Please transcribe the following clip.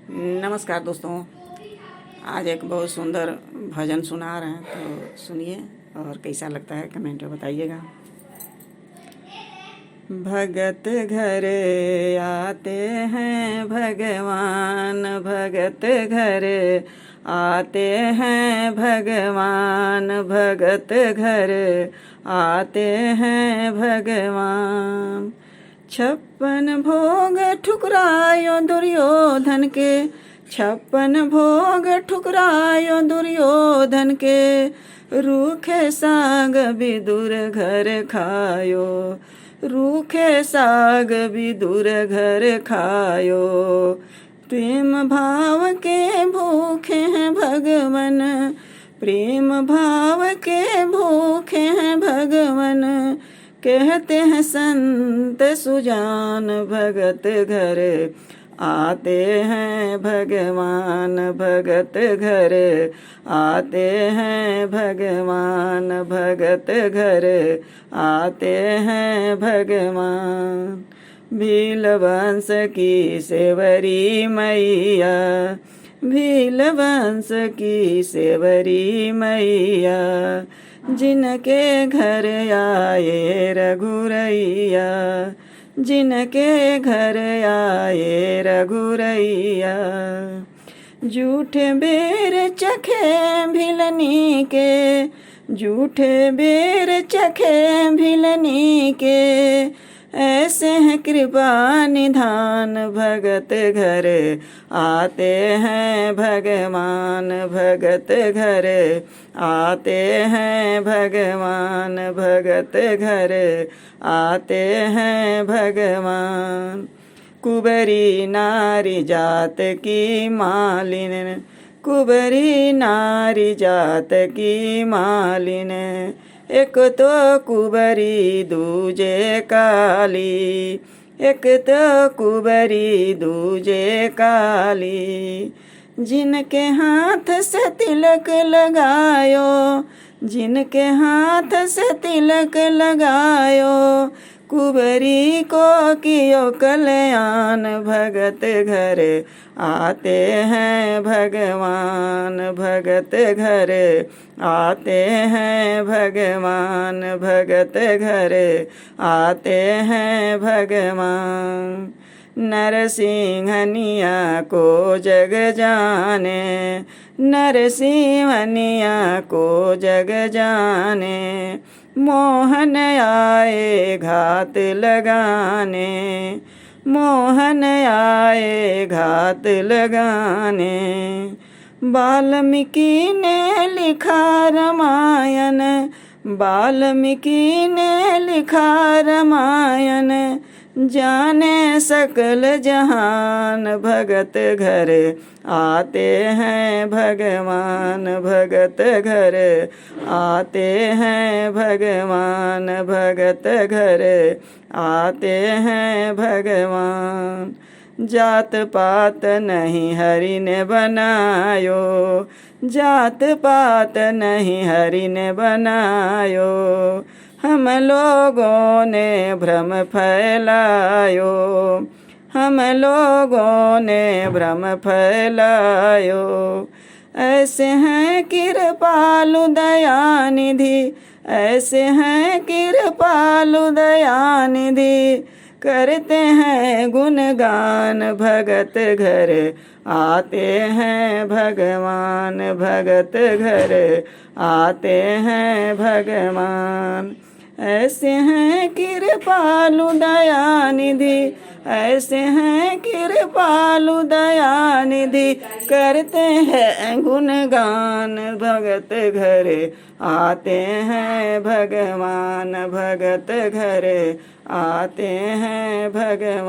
नमस्कार दोस्तों। आज एक बहुत सुंदर भजन सुना रहे हैं, तो सुनिए और कैसा लगता है कमेंट में बताइएगा। भगत घर आते हैं भगवान, भगत घर आते हैं भगवान, भगत घर आते हैं भगवान। 56 भोग ठुकरायो दुर्योधन के, 56 भोग ठुकरायो दुर्योधन के, रूखे साग विदुर घर खायो, रूखे साग विदुर घर खायो। प्रेम भाव के भूखे हैं भगवन, प्रेम भाव के भूखे हैं भगवन, कहते हैं संत सुजान। भगत घर आते हैं भगवान, भगत घर आते हैं भगवान, भगत घर आते हैं भगवान। भीलवंश की सेवरी मैया, भीलवंश की सेवरी मैया, जिनके घर आए रघुरैया, जिनके घर आए रघुरैया। झूठे बेर चखे भिलनी के, झूठे बेर चखे भिलनी के, ऐसे हैं कृपा निधान। भगत घर आते हैं भगवान, भगत घर आते हैं भगवान, भगत घर आते हैं भगवान। कुबरी नारी जात की मालिन, कुबरी नारी जात की मालिन, एक तो कुबरी दूजे काली, एक तो कुबरी दूजे काली। जिनके हाथ से तिलक लगायो, जिनके हाथ से तिलक लगायो, कुबरी को कियो कल्याण। भगत घर आते हैं भगवान, भगत घर आते हैं भगवान, भगत घर आते हैं भगवान। नरसिंहनिया को जग जाने, नरसिंहनिया को जग जाने, मोहन आए घात लगाने, मोहन आए घात लगाने। वाल्मीकि ने लिखा रामायण, वाल्मीकि ने लिखा रामायण, जाने सकल जहान। भगत घर आते हैं भगवान, भगत घर आते हैं भगवान, भगत घर आते हैं भगवान। जात पात नहीं हरि ने बनायो, जात पात नहीं हरि ने बनायो, हम लोगों ने भ्रम फैलायो, हम लोगों ने भ्रम फैलायो। ऐसे हैं कृपालु दयानिधि, ऐसे हैं कृपालु दयानिधि, करते हैं गुणगान। भगत घर आते हैं भगवान, भगत घर आते हैं भगवान। ऐसे हैं कृपालु दयानिधि, ऐसे हैं कृपालु दयानिधि, करते हैं गुणगान। भगत घर आते हैं भगवान, भगत घर आते हैं भगवान।